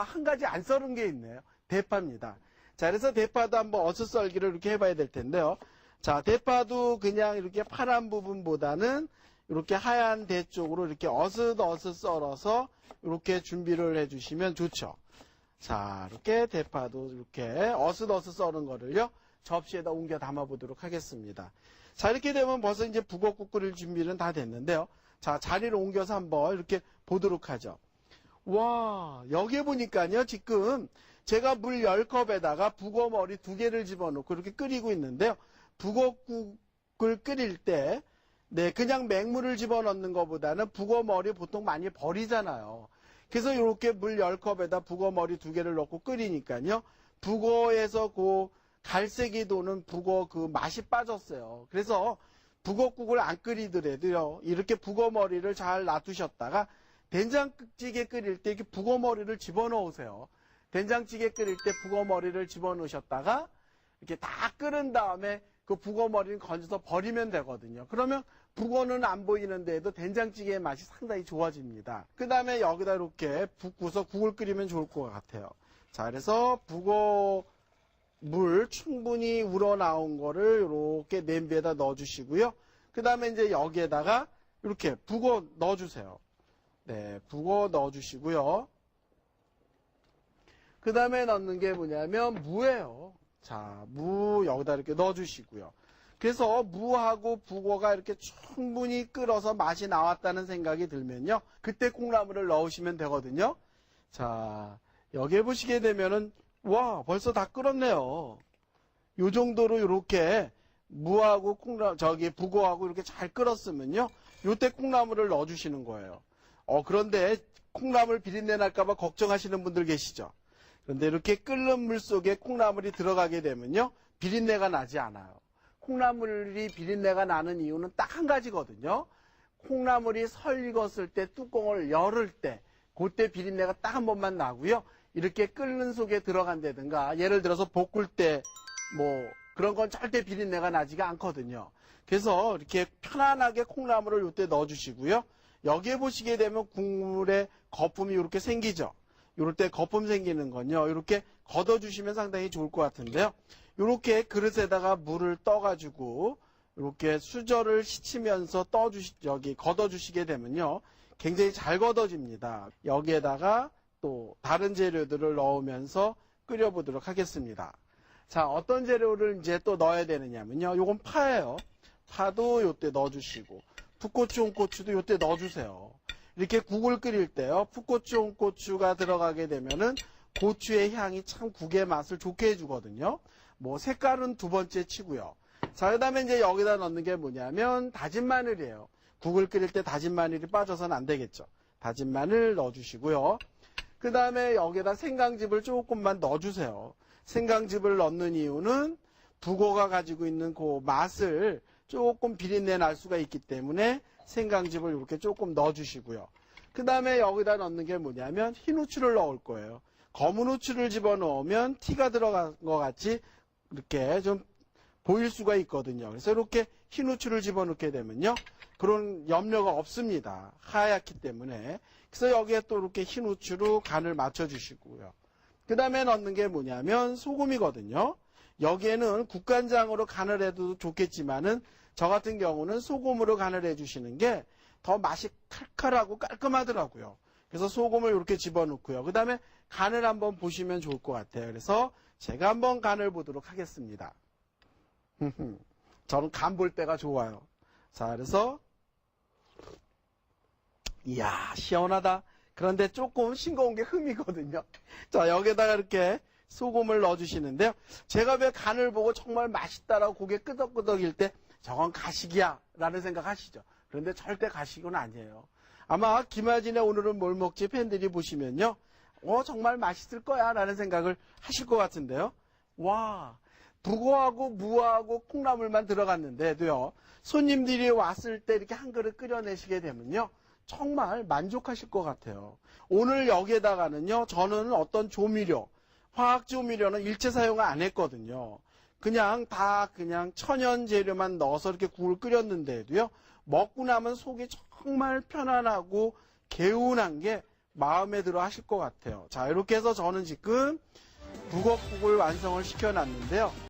한 가지 안 썰은 게 있네요. 대파입니다. 자, 그래서 대파도 한번 어슷 썰기를 이렇게 해봐야 될 텐데요. 자, 대파도 그냥 이렇게 파란 부분보다는 이렇게 하얀 대 쪽으로 이렇게 어슷 썰어서 이렇게 준비를 해주시면 좋죠. 자, 이렇게 대파도 이렇게 어슷 썰은 거를요, 접시에다 옮겨 담아보도록 하겠습니다. 자, 이렇게 되면 벌써 이제 북엇국 끓일 준비는 다 됐는데요. 자, 자리를 옮겨서 한번 이렇게 보도록 하죠. 와, 여기에 보니까요, 지금 제가 물 10컵에다가 북어 머리 2개를 집어넣고 이렇게 끓이고 있는데요. 북엇국을 끓일 때, 네, 그냥 맹물을 집어넣는 것보다는 북어 머리 보통 많이 버리잖아요. 그래서 이렇게 물 10컵에다 북어 머리 2개를 넣고 끓이니까요. 북어에서 그 갈색이 도는 북어 그 맛이 빠졌어요. 그래서 북엇국을 안 끓이더라도요, 이렇게 북어 머리를 잘 놔두셨다가 된장찌개 끓일 때 이렇게 북어 머리를 집어넣으세요. 된장찌개 끓일 때 북어 머리를 집어넣으셨다가 이렇게 다 끓은 다음에 그 북어 머리는 건져서 버리면 되거든요. 그러면 북어는 안 보이는데도 된장찌개의 맛이 상당히 좋아집니다. 그 다음에 여기다 이렇게 붓고서 국을 끓이면 좋을 것 같아요. 자, 그래서 북어 물 충분히 우러나온 거를 이렇게 냄비에다 넣어주시고요. 그 다음에 이제 여기에다가 이렇게 북어 넣어주세요. 네, 북어 넣어주시고요. 그 다음에 넣는 게 뭐냐면 무예요. 자, 무 여기다 이렇게 넣어주시고요. 그래서 무하고 북어가 이렇게 충분히 끓어서 맛이 나왔다는 생각이 들면요, 그때 콩나물을 넣으시면 되거든요. 자, 여기에 보시게 되면은 와, 벌써 다 끓었네요. 요 정도로 이렇게 무하고 북어하고 이렇게 잘 끓었으면요, 요때 콩나물을 넣어주시는 거예요. 그런데 콩나물 비린내 날까봐 걱정하시는 분들 계시죠? 그런데 이렇게 끓는 물 속에 콩나물이 들어가게 되면요, 비린내가 나지 않아요. 콩나물이 비린내가 나는 이유는 딱 한 가지거든요. 콩나물이 설익었을 때 뚜껑을 열을 때, 그때 비린내가 딱 한 번만 나고요. 이렇게 끓는 속에 들어간다든가, 예를 들어서 볶을 때 그런 건 절대 비린내가 나지가 않거든요. 그래서 이렇게 편안하게 콩나물을 이때 넣어주시고요. 여기에 보시게 되면 국물에 거품이 이렇게 생기죠. 이럴 때 거품 생기는 건요, 이렇게 걷어주시면 상당히 좋을 것 같은데요. 이렇게 그릇에다가 물을 떠가지고 이렇게 수저를 씻으면서 걷어주시게 되면요, 굉장히 잘 걷어집니다. 여기에다가 또 다른 재료들을 넣으면서 끓여보도록 하겠습니다. 자, 어떤 재료를 이제 또 넣어야 되느냐면요, 요건 파예요. 파도 요때 넣어주시고, 풋고추, 홍고추도 요때 넣어주세요. 이렇게 국을 끓일 때요, 풋고추, 홍고추가 들어가게 되면은 고추의 향이 참 국의 맛을 좋게 해주거든요. 색깔은 두 번째 치고요. 자, 그 다음에 이제 여기다 넣는 게 뭐냐면 다진 마늘이에요. 국을 끓일 때 다진 마늘이 빠져서는 안 되겠죠. 다진 마늘 넣어주시고요. 그 다음에 여기다 생강즙을 조금만 넣어주세요. 생강즙을 넣는 이유는 북어가 가지고 있는 그 맛을 조금 비린내 날 수가 있기 때문에 생강즙을 이렇게 조금 넣어주시고요. 그 다음에 여기다 넣는 게 뭐냐면 흰 후추를 넣을 거예요. 검은 후추를 집어넣으면 티가 들어간 것 같이 이렇게 좀 보일 수가 있거든요. 그래서 이렇게 흰 후추를 집어넣게 되면요, 그런 염려가 없습니다. 하얗기 때문에. 그래서 여기에 또 이렇게 흰 후추로 간을 맞춰주시고요. 그 다음에 넣는 게 뭐냐면 소금이거든요. 여기에는 국간장으로 간을 해도 좋겠지만은 저 같은 경우는 소금으로 간을 해주시는 게 더 맛이 칼칼하고 깔끔하더라고요. 그래서 소금을 이렇게 집어넣고요. 그 다음에 간을 한번 보시면 좋을 것 같아요. 그래서 제가 한번 간을 보도록 하겠습니다. 저는 간 볼 때가 좋아요. 자, 그래서 이야, 시원하다. 그런데 조금 싱거운 게 흠이거든요. 자, 여기에다가 이렇게 소금을 넣어주시는데요. 제가 왜 간을 보고 정말 맛있다라고 고개 끄덕끄덕일 때 저건 가식이야 라는 생각 하시죠? 그런데 절대 가식은 아니에요. 아마 김아진의 오늘은 뭘 먹지 팬들이 보시면요, 정말 맛있을 거야 라는 생각을 하실 것 같은데요. 와, 북어하고 무하고 콩나물만 들어갔는데도요, 손님들이 왔을 때 이렇게 한 그릇 끓여내시게 되면요, 정말 만족하실 것 같아요. 오늘 여기에다가는요, 저는 어떤 조미료, 화학 조미료는 일체 사용을 안 했거든요. 그냥 천연 재료만 넣어서 이렇게 국을 끓였는데도요, 먹고 나면 속이 정말 편안하고 개운한 게 마음에 들어 하실 것 같아요. 자, 이렇게 해서 저는 지금 북어국을 완성을 시켜놨는데요.